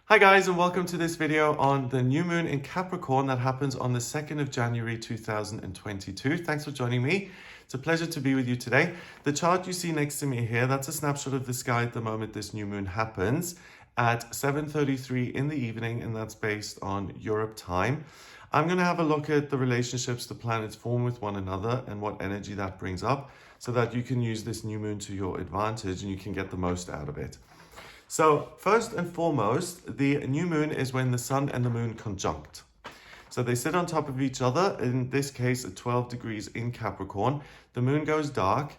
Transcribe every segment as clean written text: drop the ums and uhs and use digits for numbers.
Hi guys, and welcome to this video on the new moon in Capricorn that happens on the 2nd of January 2022. Thanks for joining me. It's a pleasure to be with you today. The chart you see next to me here, that's a snapshot of the sky at the moment this new moon happens at 7:33 in the evening, and that's based on Europe time. I'm going to have a look at the relationships the planets form with one another and what energy that brings up so that you can use this new moon to your advantage and you can get the most out of it. So first and foremost, the new moon is when the sun and the moon conjunct. So they sit on top of each other, in this case at 12 degrees in Capricorn. The moon goes dark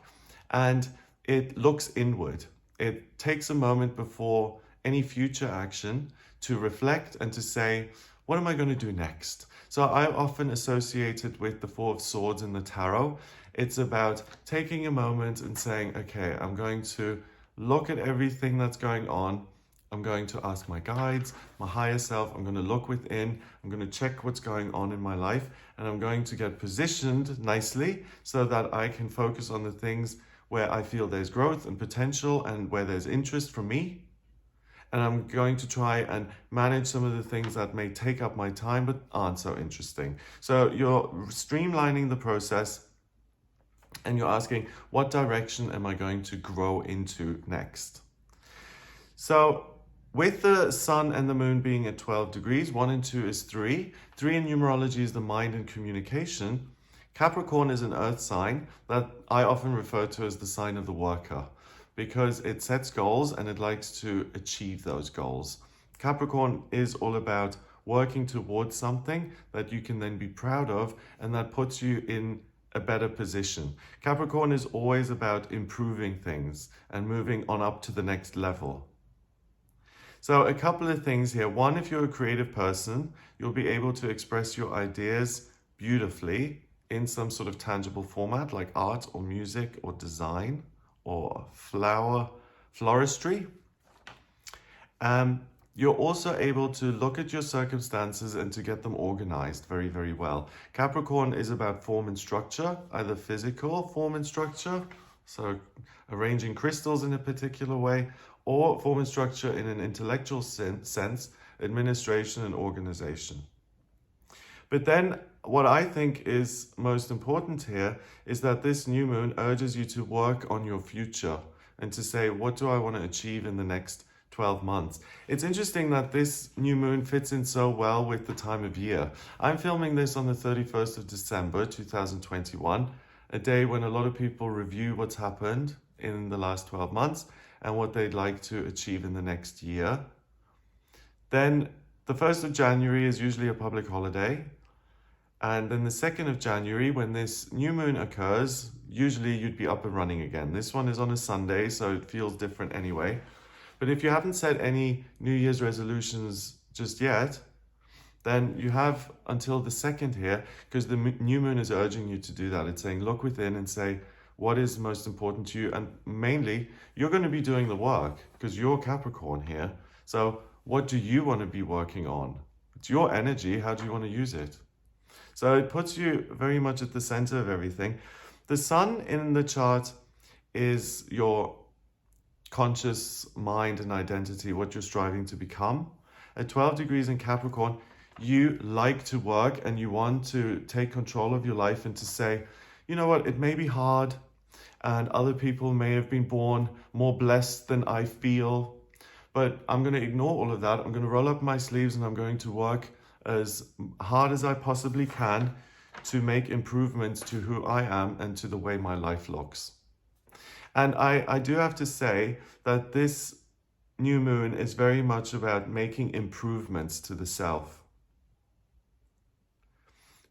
and it looks inward. It takes a moment before any future action to reflect and to say, what am I going to do next? So I often associate it with the Four of Swords in the Tarot. It's about taking a moment and saying, okay, I'm going to look at everything that's going on. I'm going to ask my guides, my higher self. I'm going to look within. I'm going to check what's going on in my life. And I'm going to get positioned nicely so that I can focus on the things where I feel there's growth and potential and where there's interest from me. And I'm going to try and manage some of the things that may take up my time but aren't so interesting. So you're streamlining the process and you're asking, what direction am I going to grow into next? So with the sun and the moon being at 12 degrees, 1 and 2 is 3. 3 in numerology is the mind and communication. Capricorn is an earth sign that I often refer to as the sign of the worker because it sets goals and it likes to achieve those goals. Capricorn is all about working towards something that you can then be proud of and that puts you in a better position. Capricorn is always about improving things and moving on up to the next level. So a couple of things here. One, if you're a creative person, you'll be able to express your ideas beautifully in some sort of format like art or music or design or floristry. You're also able to look at your circumstances and to get them organized very, very well. Capricorn is about form and structure, either physical form and structure, so arranging crystals in a particular way, or form and structure in an intellectual sense, administration and organization. But then what I think is most important here is that this new moon urges you to work on your future and to say, what do I want to achieve in the next 12 months. It's interesting that this new moon fits in so well with the time of year. I'm filming this on the 31st of December 2021, a day when a lot of people review what's happened in the last 12 months and what they'd like to achieve in the next year. Then the 1st of January is usually a public holiday. And then the 2nd of January, when this new moon occurs, usually you'd be up and running again. This one is on a Sunday, so it feels different anyway. But if you haven't set any New Year's resolutions just yet, then you have until the 2nd here, because the new moon is urging you to do that. It's saying, look within and say, what is most important to you? And mainly, you're going to be doing the work because you're Capricorn here. So what do you want to be working on? It's your energy. How do you want to use it? So it puts you very much at the center of everything. The sun in the chart is your conscious mind and identity, what you're striving to become. At 12 degrees in Capricorn, you like to work and you want to take control of your life and to say, you know what, it may be hard and other people may have been born more blessed than I feel, but I'm going to ignore all of that. I'm going to roll up my sleeves and I'm going to work as hard as I possibly can to make improvements to who I am and to the way my life looks. And I do have to say that this new moon is very much about making improvements to the self.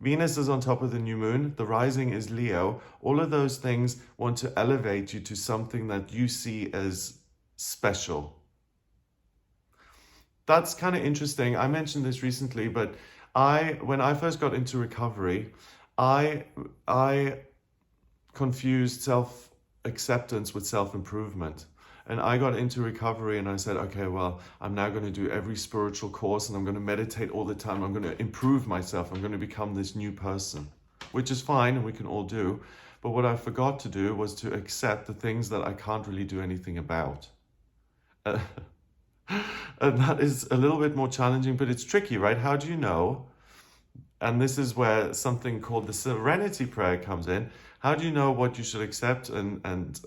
Venus is on top of the new moon. The rising is Leo. All of those things want to elevate you to something that you see as special. That's kind of interesting. I mentioned this recently, but when I first got into recovery, I confused self-acceptance with self-improvement. And I got into recovery and I said, okay, well, I'm now going to do every spiritual course and I'm going to meditate all the time. I'm going to improve myself. I'm going to become this new person, which is fine and we can all do. But what I forgot to do was to accept the things that I can't really do anything about. And that is a little bit more challenging, but it's tricky, right? How do you know? And this is where something called the serenity prayer comes in. How do you know what you should accept and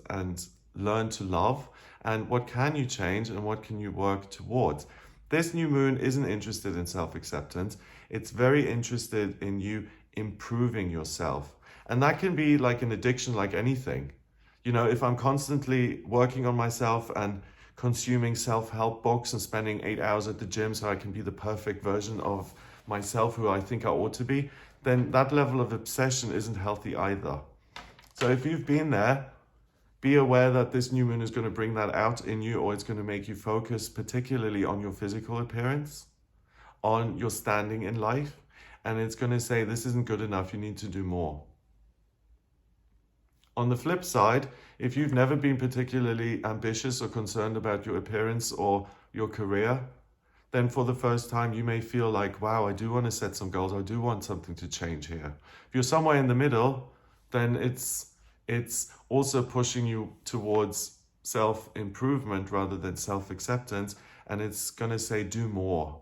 learn to love? And what can you change and what can you work towards? This new moon isn't interested in self-acceptance. It's very interested in you improving yourself. And that can be like an addiction, like anything. You know, if I'm constantly working on myself and consuming self-help books and spending 8 hours at the gym so I can be the perfect version of myself who I think I ought to be, then that level of obsession isn't healthy either. So if you've been there, be aware that this new moon is going to bring that out in you, or it's going to make you focus particularly on your physical appearance, on your standing in life, and it's going to say this isn't good enough, you need to do more. On the flip side, if you've never been particularly ambitious or concerned about your appearance or your career, then for the first time you may feel like, wow, I do want to set some goals, I do want something to change here. If you're somewhere in the middle, then it's also pushing you towards self-improvement rather than self-acceptance, and it's going to say do more.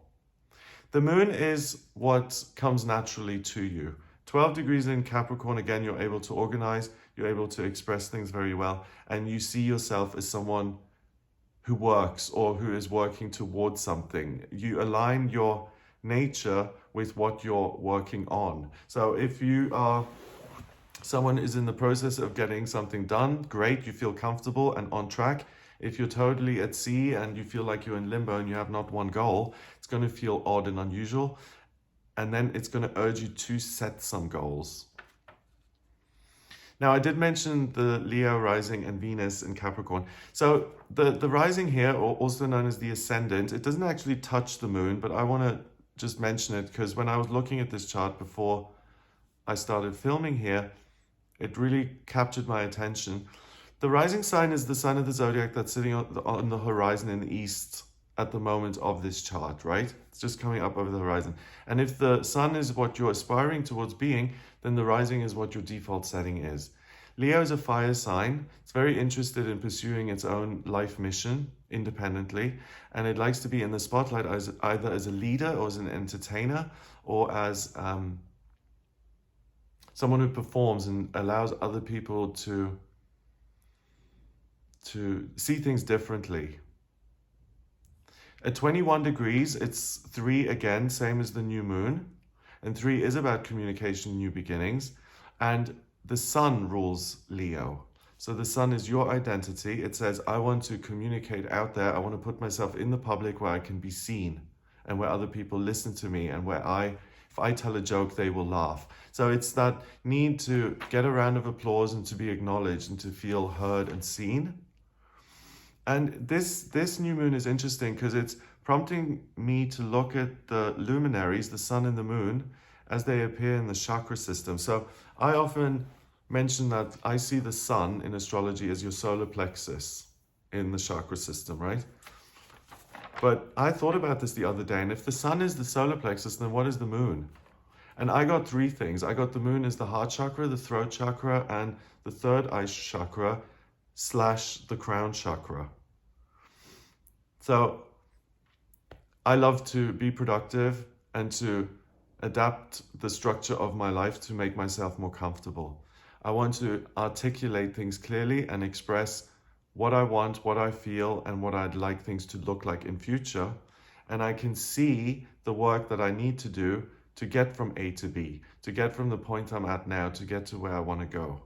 The moon is what comes naturally to you. 12 degrees in Capricorn, again, you're able to organize, you're able to express things very well, and you see yourself as someone who works or who is working towards something. You align your nature with what you're working on. So if you are someone is in the process of getting something done, great, you feel comfortable and on track. If you're totally at sea and you feel like you're in limbo and you have not one goal, it's going to feel odd and unusual. And then it's going to urge you to set some goals. Now, I did mention the Leo rising and Venus in Capricorn. So the rising here, or also known as the ascendant, it doesn't actually touch the moon, but I want to just mention it because when I was looking at this chart before I started filming here, it really captured my attention. The rising sign is the sign of the zodiac that's sitting on the horizon in the east at the moment of this chart, right? It's just coming up over the horizon. And if the sun is what you're aspiring towards being, then the rising is what your default setting is. Leo is a fire sign. It's very interested in pursuing its own life mission independently, and it likes to be in the spotlight as either as a leader or as an entertainer or as someone who performs and allows other people to see things differently. At 21 degrees, it's 3 again, same as the new moon. And 3 is about communication, new beginnings. And the sun rules Leo. So the sun is your identity. It says, I want to communicate out there. I want to put myself in the public where I can be seen and where other people listen to me and where if I tell a joke, they will laugh. So it's that need to get a round of applause and to be acknowledged and to feel heard and seen. And this new moon is interesting because it's prompting me to look at the luminaries, the sun and the moon, as they appear in the chakra system. So I often mention that I see the sun in astrology as your solar plexus in the chakra system, right? But I thought about this the other day, and if the sun is the solar plexus, then what is the moon? And I got 3 things. I got the moon as the heart chakra, the throat chakra, and the third eye chakra / the crown chakra. So I love to be productive and to adapt the structure of my life to make myself more comfortable. I want to articulate things clearly and express what I want, what I feel, and what I'd like things to look like in future. And I can see the work that I need to do to get from A to B, to get from the point I'm at now, to get to where I want to go.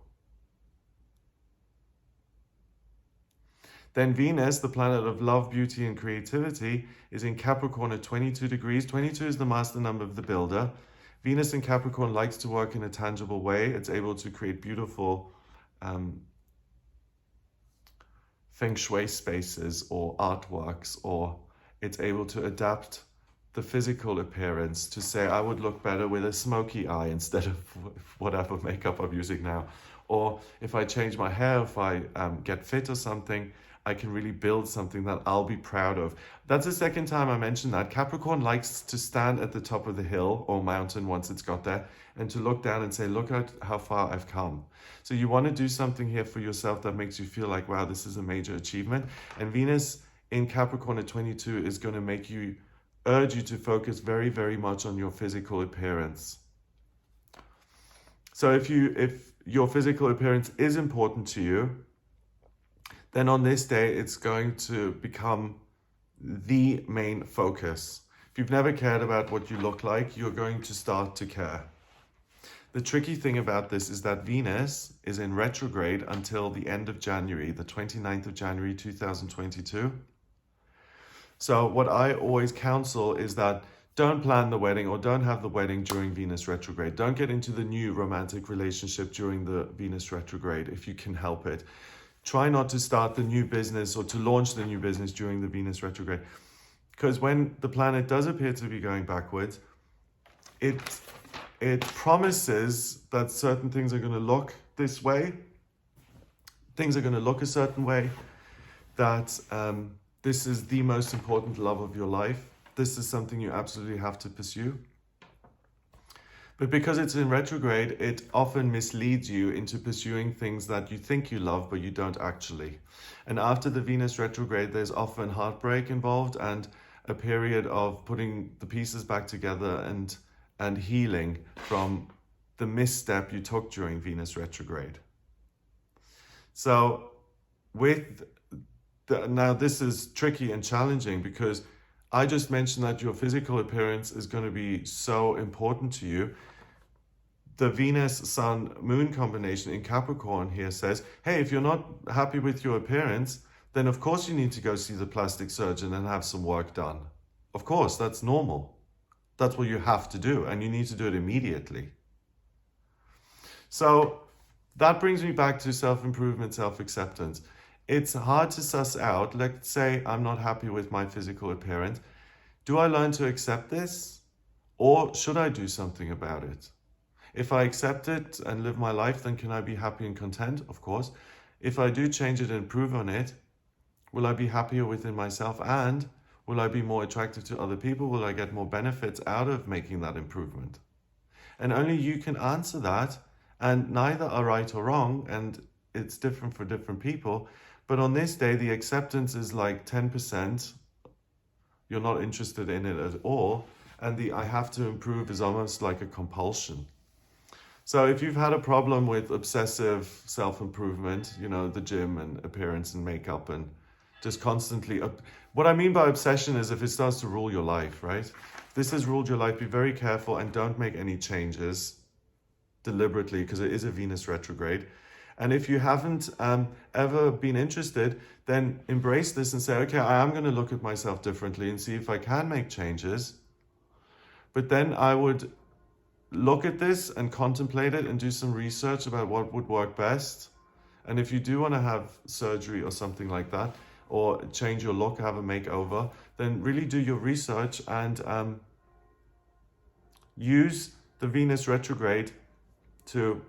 Then Venus, the planet of love, beauty, and creativity, is in Capricorn at 22 degrees. 22 is the master number of the builder. Venus in Capricorn likes to work in a tangible way. It's able to create beautiful feng shui spaces or artworks, or it's able to adapt the physical appearance to say, I would look better with a smoky eye instead of whatever makeup I'm using now. Or if I change my hair, if I get fit or something, I can really build something that I'll be proud of. That's the second time I mentioned that. Capricorn likes to stand at the top of the hill or mountain once it's got there and to look down and say, look at how far I've come. So you want to do something here for yourself that makes you feel like, wow, this is a major achievement. And Venus in Capricorn at 22 is going to urge you to focus very, very much on your physical appearance. So if your physical appearance is important to you, then on this day, it's going to become the main focus. If you've never cared about what you look like, you're going to start to care. The tricky thing about this is that Venus is in retrograde until the end of January, the 29th of January, 2022. So what I always counsel is that don't plan the wedding or don't have the wedding during Venus retrograde. Don't get into the new romantic relationship during the Venus retrograde if you can help it. Try not to start the new business or to launch the new business during the Venus retrograde. Because when the planet does appear to be going backwards, it promises that certain things are going to look this way. Things are going to look a certain way. That this is the most important love of your life. This is something you absolutely have to pursue. But because it's in retrograde, it often misleads you into pursuing things that you think you love, but you don't actually. And after the Venus retrograde, there's often heartbreak involved and a period of putting the pieces back together and healing from the misstep you took during Venus retrograde. So now this is tricky and challenging because I just mentioned that your physical appearance is going to be so important to you. The Venus-Sun-Moon combination in Capricorn here says, hey, if you're not happy with your appearance, then of course you need to go see the plastic surgeon and have some work done. Of course, that's normal. That's what you have to do, and you need to do it immediately. So that brings me back to self-improvement, self-acceptance. It's hard to suss out. Let's say I'm not happy with my physical appearance. Do I learn to accept this? Or should I do something about it? If I accept it and live my life, then can I be happy and content? Of course. If I do change it and improve on it, will I be happier within myself? And will I be more attractive to other people? Will I get more benefits out of making that improvement? And only you can answer that. And neither are right or wrong. And it's different for different people. But on this day, the acceptance is like 10%. You're not interested in it at all. And the I have to improve is almost like a compulsion. So if you've had a problem with obsessive self-improvement, the gym and appearance and makeup and just constantly... What I mean by obsession is if it starts to rule your life, right? If this has ruled your life, be very careful and don't make any changes deliberately because it is a Venus retrograde. And if you haven't ever been interested, then embrace this and say, okay, I am going to look at myself differently and see if I can make changes. But then I would look at this and contemplate it and do some research about what would work best. And if you do want to have surgery or something like that, or change your look, have a makeover, then really do your research and use the Venus retrograde to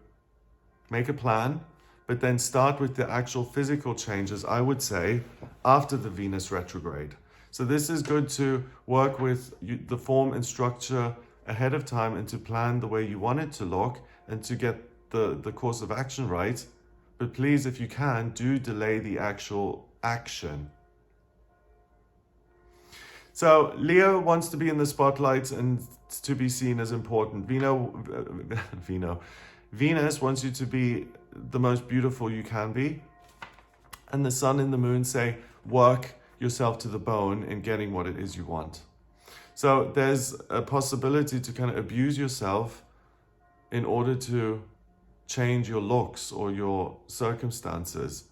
make a plan, but then start with the actual physical changes, I would say, after the Venus retrograde. So this is good to work with the form and structure ahead of time and to plan the way you want it to look and to get the course of action right. But please, if you can, do delay the actual action. So Leo wants to be in the spotlight and to be seen as important. Venus wants you to be the most beautiful you can be. And the sun and the moon say, work yourself to the bone in getting what it is you want. So there's a possibility to kind of abuse yourself in order to change your looks or your circumstances.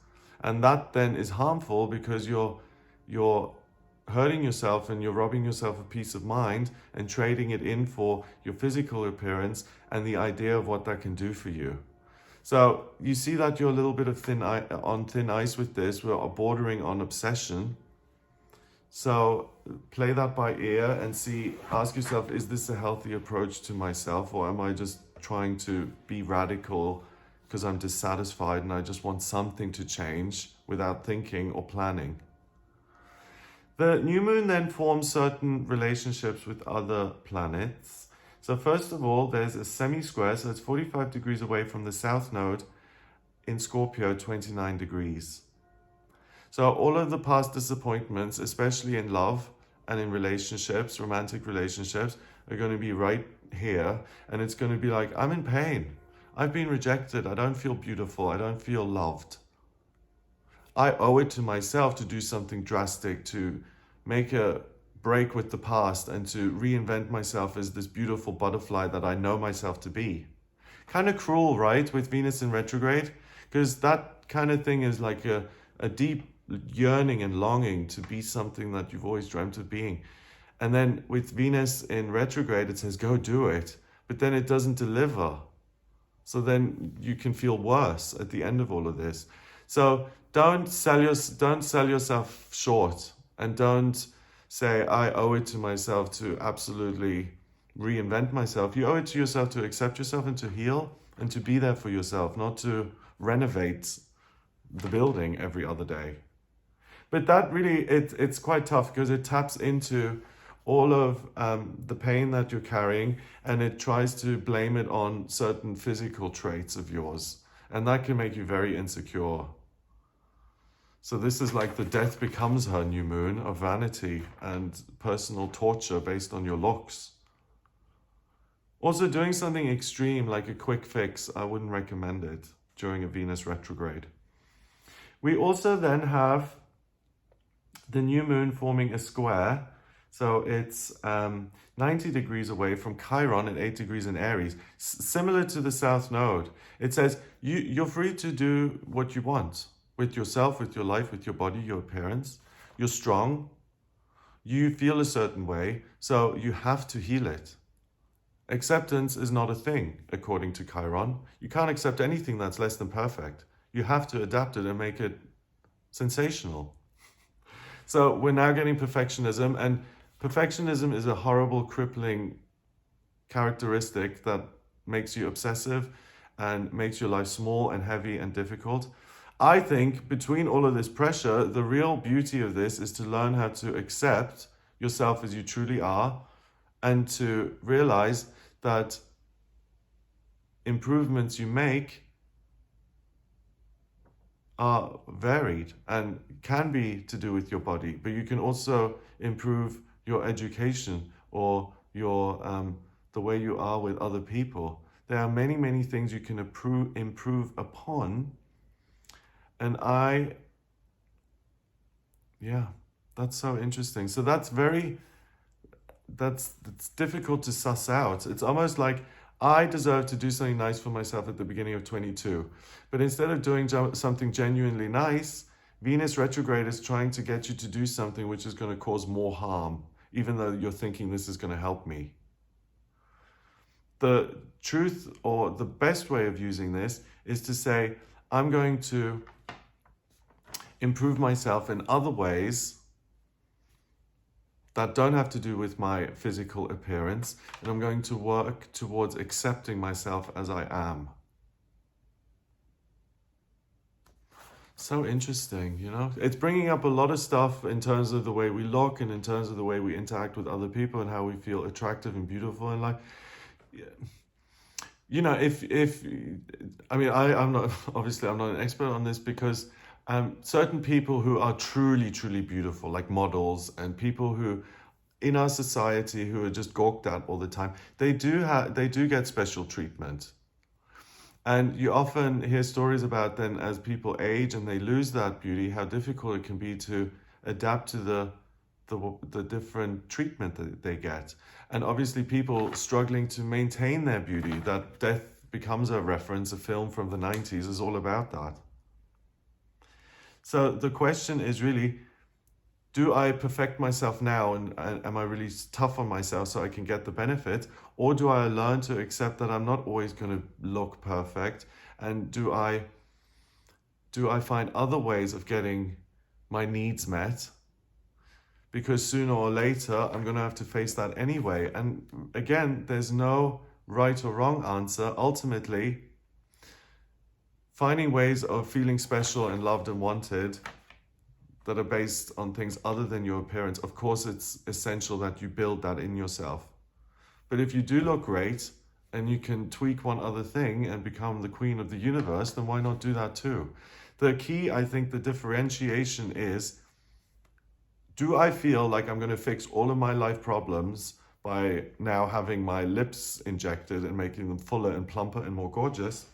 And that then is harmful because you're hurting yourself and you're robbing yourself of peace of mind and trading it in for your physical appearance and the idea of what that can do for you. So you see that you're a little bit of on thin ice with this. We're bordering on obsession. So play that by ear and ask yourself, is this a healthy approach to myself, or am I just trying to be radical because I'm dissatisfied and I just want something to change without thinking or planning? The new moon then forms certain relationships with other planets. So first of all, there's a semi-square, so it's 45 degrees away from the south node in Scorpio, 29 degrees. So all of the past disappointments, especially in love and in relationships, romantic relationships, are going to be right here. And it's going to be like, I'm in pain. I've been rejected. I don't feel beautiful. I don't feel loved. I owe it to myself to do something drastic, to make a break with the past and to reinvent myself as this beautiful butterfly that I know myself to be. Kind of cruel, right, with Venus in retrograde? Because that kind of thing is like a deep yearning and longing to be something that you've always dreamt of being. And then with Venus in retrograde, it says, go do it. But then it doesn't deliver. So then you can feel worse at the end of all of this. So don't sell yourself short, and don't say, I owe it to myself to absolutely reinvent myself. You owe it to yourself to accept yourself and to heal and to be there for yourself, not to renovate the building every other day. But that really, it's quite tough because it taps into all of the pain that you're carrying, and it tries to blame it on certain physical traits of yours. And that can make you very insecure. So this is like the death becomes her new moon of vanity and personal torture based on your looks. Also, doing something extreme like a quick fix, I wouldn't recommend it during a Venus retrograde. We also then have the new moon forming a square. So it's 90 degrees away from Chiron and 8 degrees in Aries. Similar to the South Node. It says you're free to do what you want with yourself, with your life, with your body, your appearance. You're strong. You feel a certain way, so you have to heal it. Acceptance is not a thing, according to Chiron. You can't accept anything that's less than perfect. You have to adapt it and make it sensational. So we're now getting perfectionism, and perfectionism is a horrible, crippling characteristic that makes you obsessive and makes your life small and heavy and difficult. I think between all of this pressure, the real beauty of this is to learn how to accept yourself as you truly are, and to realize that improvements you make are varied and can be to do with your body, but you can also improve your education or your the way you are with other people. There are many, many things you can improve upon. And that's so interesting. So that's difficult to suss out. It's almost like I deserve to do something nice for myself at the beginning of 22. But instead of doing something genuinely nice, Venus retrograde is trying to get you to do something which is going to cause more harm, even though you're thinking this is going to help me. The truth, or the best way of using this, is to say, I'm going to improve myself in other ways that don't have to do with my physical appearance, and I'm going to work towards accepting myself as I am. So interesting, you know? It's bringing up a lot of stuff in terms of the way we look and in terms of the way we interact with other people and how we feel attractive and beautiful in life. You know, I'm not, obviously I'm not an expert on this, because certain people who are truly, truly beautiful, like models and people who in our society who are just gawked at all the time, they do get special treatment. And you often hear stories about then as people age and they lose that beauty, how difficult it can be to adapt to the different treatment that they get. And obviously people struggling to maintain their beauty, that Death Becomes a Reference, a film from the 90s, is all about that. So the question is really, do I perfect myself now and am I really tough on myself so I can get the benefit? Or do I learn to accept that I'm not always going to look perfect? And do I find other ways of getting my needs met? Because sooner or later, I'm going to have to face that anyway. And again, there's no right or wrong answer. Ultimately, finding ways of feeling special and loved and wanted that are based on things other than your appearance, of course, it's essential that you build that in yourself. But if you do look great and you can tweak one other thing and become the queen of the universe, then why not do that too? The key, I think, the differentiation is, do I feel like I'm going to fix all of my life problems by now having my lips injected and making them fuller and plumper and more gorgeous?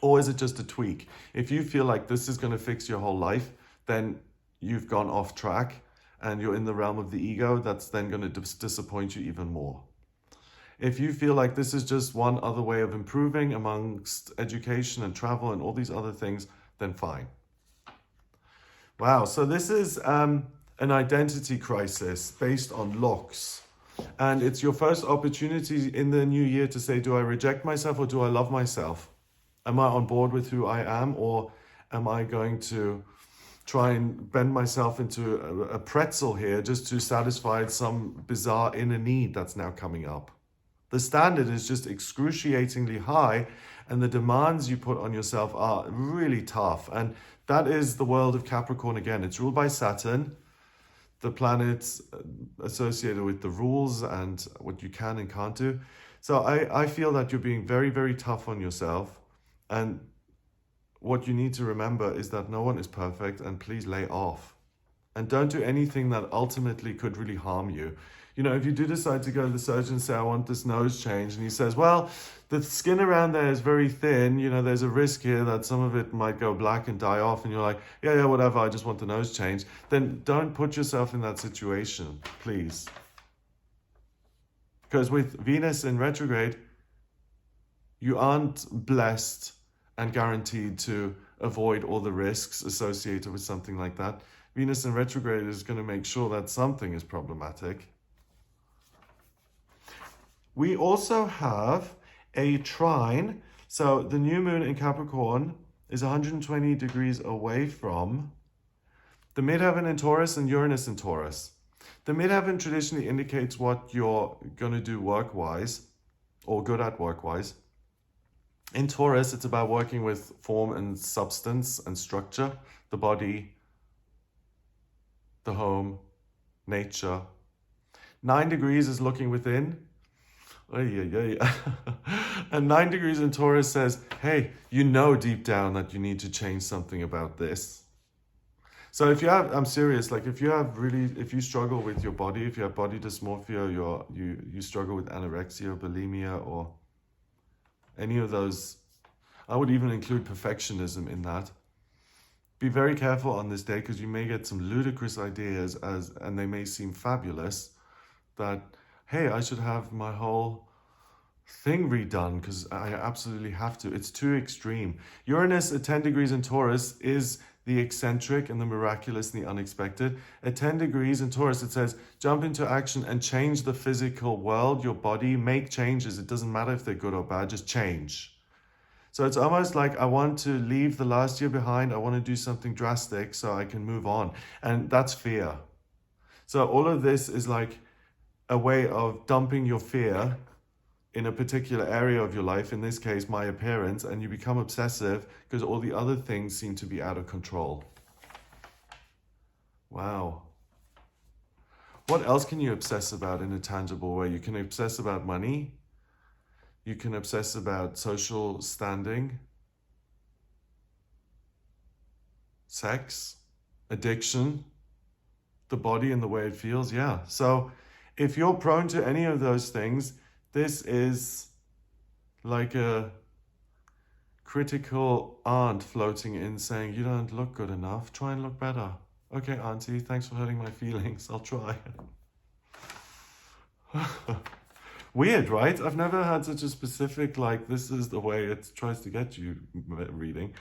Or is it just a tweak? If you feel like this is going to fix your whole life, then you've gone off track and you're in the realm of the ego. That's then going to disappoint you even more. If you feel like this is just one other way of improving amongst education and travel and all these other things, then fine. Wow, so this is an identity crisis based on looks. And it's your first opportunity in the new year to say, do I reject myself or do I love myself? Am I on board with who I am, or am I going to try and bend myself into a pretzel here just to satisfy some bizarre inner need that's now coming up? The standard is just excruciatingly high, and the demands you put on yourself are really tough. And that is the world of Capricorn again. It's ruled by Saturn, the planet associated with the rules and what you can and can't do. So I feel that you're being very, very tough on yourself. And what you need to remember is that no one is perfect, and please lay off. And don't do anything that ultimately could really harm you. You know, if you do decide to go to the surgeon and say, I want this nose change, and he says, well, the skin around there is very thin, you know, there's a risk here that some of it might go black and die off, and you're like, yeah, whatever, I just want the nose change, then don't put yourself in that situation, please. Because with Venus in retrograde, you aren't blessed and guaranteed to avoid all the risks associated with something like that. Venus in retrograde is going to make sure that something is problematic. We also have a trine. So the new moon in Capricorn is 120 degrees away from the midheaven in Taurus and Uranus in Taurus. The midheaven traditionally indicates what you're going to do work-wise or good at work-wise. In Taurus, it's about working with form and substance and structure, the body, the home, nature. 9 degrees is looking within. And 9 degrees in Taurus says, hey, you know deep down that you need to change something about this. So if you have, I'm serious, like if you struggle with your body, if you have body dysmorphia, you struggle with anorexia, bulimia, or any of those, I would even include perfectionism in that. Be very careful on this day, because you may get some ludicrous ideas and they may seem fabulous, that, hey, I should have my whole thing redone because I absolutely have to. It's too extreme. Uranus at 10 degrees in Taurus is the eccentric and the miraculous and the unexpected. At 10 degrees in Taurus, it says, jump into action and change the physical world, your body, make changes. It doesn't matter if they're good or bad, just change. So it's almost like I want to leave the last year behind. I want to do something drastic so I can move on. And that's fear. So all of this is like a way of dumping your fear in a particular area of your life, in this case, my appearance, and you become obsessive because all the other things seem to be out of control. Wow. What else can you obsess about in a tangible way? You can obsess about money. You can obsess about social standing, sex, addiction, the body and the way it feels. Yeah. So if you're prone to any of those things, this is like a critical aunt floating in saying, you don't look good enough, try and look better. Okay, auntie, thanks for hurting my feelings, I'll try. Weird, right? I've never had such a specific, like, this is the way it tries to get you reading.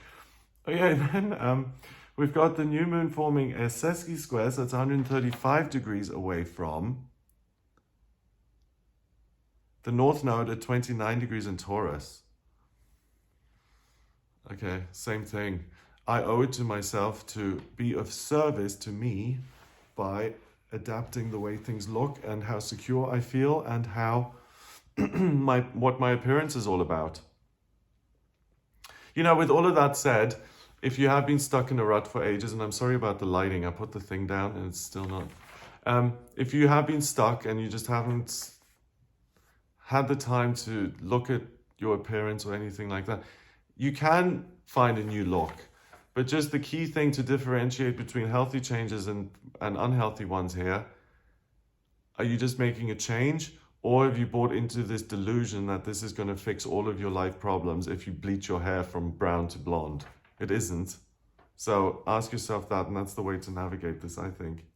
Okay, then we've got the new moon forming a sesqui square, so it's 135 degrees away from the North Node at 29 degrees in Taurus. Okay, same thing. I owe it to myself to be of service to me by adapting the way things look and how secure I feel and how what my appearance is all about. You know, with all of that said, if you have been stuck in a rut for ages, and I'm sorry about the lighting, I put the thing down and it's still not. If you have been stuck and you just haven't had the time to look at your appearance or anything like that, you can find a new look. But just the key thing to differentiate between healthy changes and unhealthy ones here, are you just making a change? Or have you bought into this delusion that this is going to fix all of your life problems if you bleach your hair from brown to blonde? It isn't. So ask yourself that, and that's the way to navigate this, I think.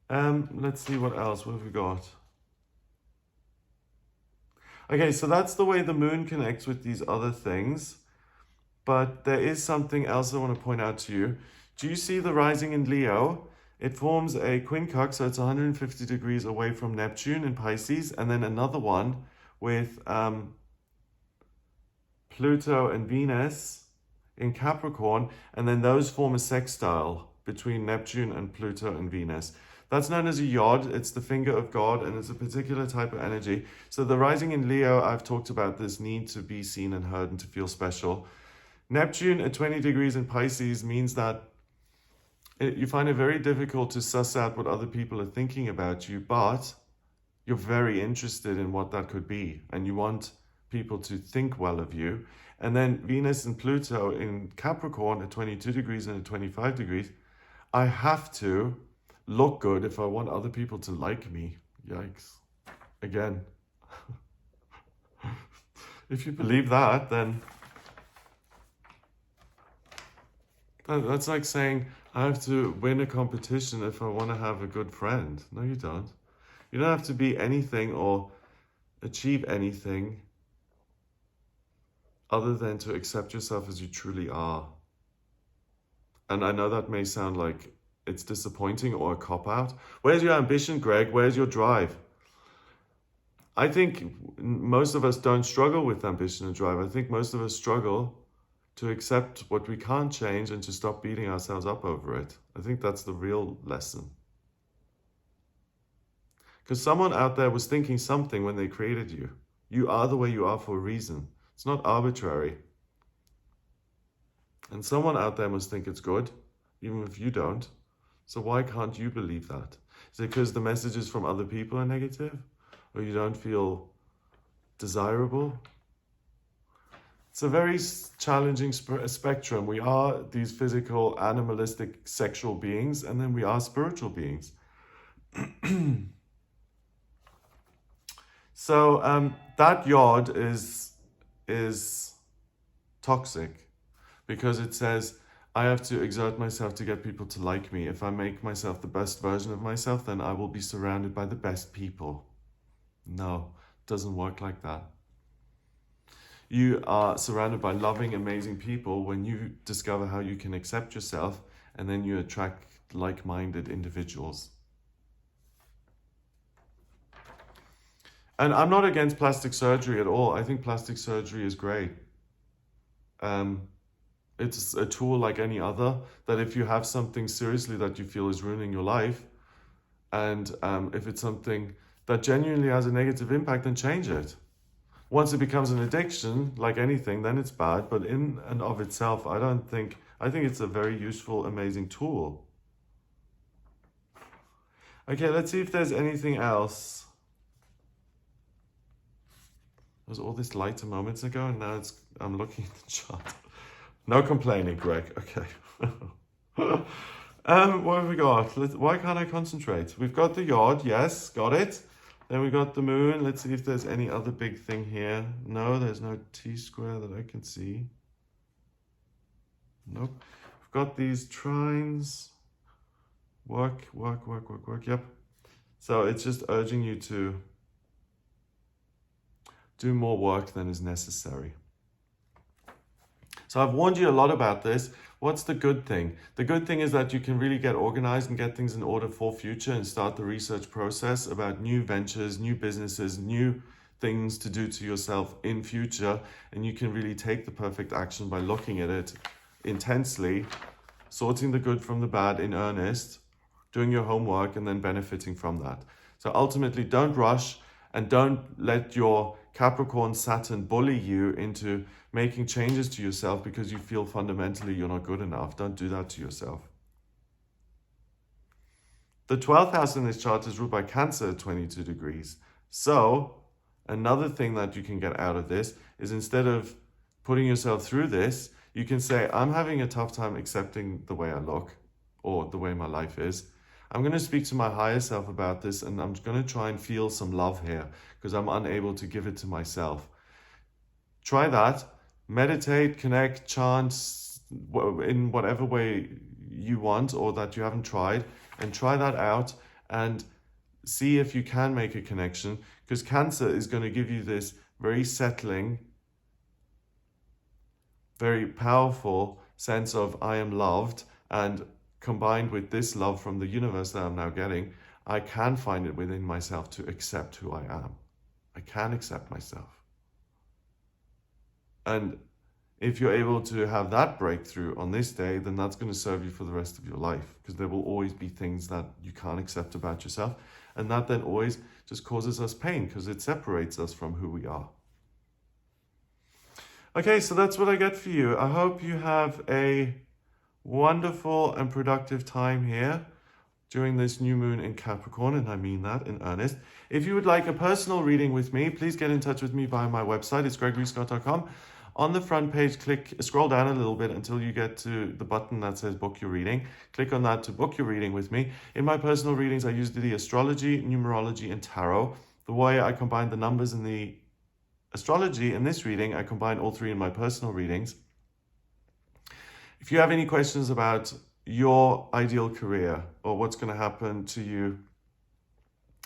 Let's see what else. What have we got? Okay, so that's the way the moon connects with these other things. But there is something else I want to point out to you. Do you see the rising in Leo? It forms a quincunx, so it's 150 degrees away from Neptune in Pisces, and then another one with Pluto and Venus in Capricorn, and then those form a sextile between Neptune and Pluto and Venus. That's known as a yod. It's the finger of God, and it's a particular type of energy. So the rising in Leo, I've talked about this need to be seen and heard and to feel special. Neptune at 20 degrees in Pisces means that you find it very difficult to suss out what other people are thinking about you, but you're very interested in what that could be, and you want people to think well of you. And then Venus and Pluto in Capricorn at 22 degrees and at 25 degrees, I have to look good if I want other people to like me. Yikes. Again. If you believe that, then that's like saying I have to win a competition if I want to have a good friend. No, you don't. You don't have to be anything or achieve anything other than to accept yourself as you truly are. And I know that may sound like it's disappointing or a cop-out. Where's your ambition, Greg? Where's your drive? I think most of us don't struggle with ambition and drive. I think most of us struggle to accept what we can't change and to stop beating ourselves up over it. I think that's the real lesson. Because someone out there was thinking something when they created you. You are the way you are for a reason. It's not arbitrary. And someone out there must think it's good, even if you don't. So why can't you believe that? Is it because the messages from other people are negative? Or you don't feel desirable? It's a very challenging spectrum. We are these physical, animalistic, sexual beings, and then we are spiritual beings. So that yod is toxic because it says, I have to exert myself to get people to like me. If I make myself the best version of myself, then I will be surrounded by the best people. No, it doesn't work like that. You are surrounded by loving, amazing people when you discover how you can accept yourself, and then you attract like-minded individuals. And I'm not against plastic surgery at all. I think plastic surgery is great. It's a tool like any other, that if you have something seriously that you feel is ruining your life, and if it's something that genuinely has a negative impact, then change it. Once it becomes an addiction, like anything, then it's bad. But in and of itself, I think it's a very useful, amazing tool. Okay, let's see if there's anything else. There was all this light a moments ago, and now I'm looking at the chart. No complaining, Greg. Okay. What have we got? Why can't I concentrate? We've got the yod. Yes, got it. Then we got the moon. Let's see if there's any other big thing here. No, there's no T-square that I can see. Nope. We've got these trines. Work. Yep. So it's just urging you to do more work than is necessary. So I've warned you a lot about this. What's the good thing? The good thing is that you can really get organized and get things in order for future and start the research process about new ventures, new businesses, new things to do to yourself in future. And you can really take the perfect action by looking at it intensely, sorting the good from the bad in earnest, doing your homework, and then benefiting from that. So ultimately, don't rush and don't let your Capricorn Saturn bully you into making changes to yourself because you feel fundamentally you're not good enough. Don't do that to yourself. The 12th house in this chart is ruled by Cancer at 22 degrees. So another thing that you can get out of this is, instead of putting yourself through this, You can say, I'm having a tough time accepting the way I look or the way my life is. I'm going to speak to my higher self about this, and I'm going to try and feel some love here because I'm unable to give it to myself. Try that. Meditate, connect, chant in whatever way you want or that you haven't tried, and try that out and see if you can make a connection, because Cancer is going to give you this very settling, very powerful sense of I am loved, and combined with this love from the universe that I'm now getting, I can find it within myself to accept who I am. I can accept myself. And if you're able to have that breakthrough on this day, then that's going to serve you for the rest of your life, because there will always be things that you can't accept about yourself. And that then always just causes us pain because it separates us from who we are. Okay, so that's what I get for you. I hope you have a wonderful and productive time here during this new moon in Capricorn, and I mean that in earnest. If you would like a personal reading with me, please get in touch with me via my website. It's gregoryscott.com. On the front page, scroll down a little bit until you get to the button that says book your reading. Click on that to book your reading with me. In my personal readings, I use the astrology, numerology, and tarot. The way I combine the numbers in the astrology in this reading, I combine all three in my personal readings. If you have any questions about your ideal career or what's going to happen to you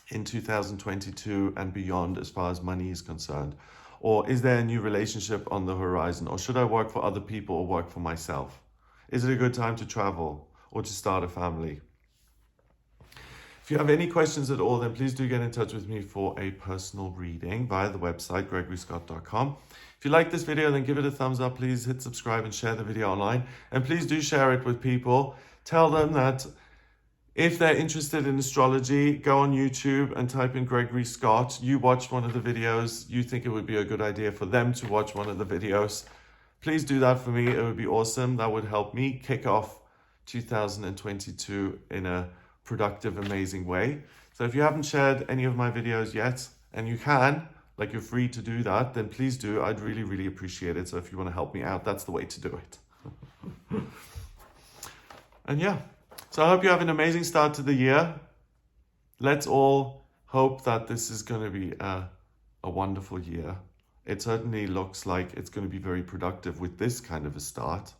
in 2022 and beyond as far as money is concerned, or is there a new relationship on the horizon, or should I work for other people or work for myself? Is it a good time to travel or to start a family? If you have any questions at all, then please do get in touch with me for a personal reading via the website, gregoryscott.com. If you like this video, then give it a thumbs up. Please hit subscribe and share the video online. And please do share it with people. Tell them that if they're interested in astrology, go on YouTube and type in Gregory Scott. You watched one of the videos. You think it would be a good idea for them to watch one of the videos. Please do that for me. It would be awesome. That would help me kick off 2022 in a productive, amazing way. So if you haven't shared any of my videos yet, and you can, like you're free to do that, then please do. I'd really, really appreciate it. So if you want to help me out, that's the way to do it. And yeah, so I hope you have an amazing start to the year. Let's all hope that this is going to be a wonderful year. It certainly looks like it's going to be very productive with this kind of a start.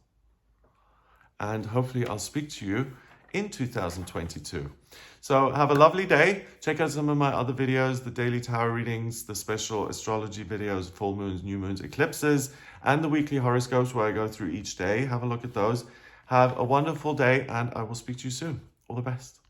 And hopefully I'll speak to you in 2022. So have a lovely day. Check out some of my other videos, the daily tarot readings, the special astrology videos, full moons, new moons, eclipses, and the weekly horoscopes where I go through each day. Have a look at those. Have a wonderful day, and I will speak to you soon. All the best.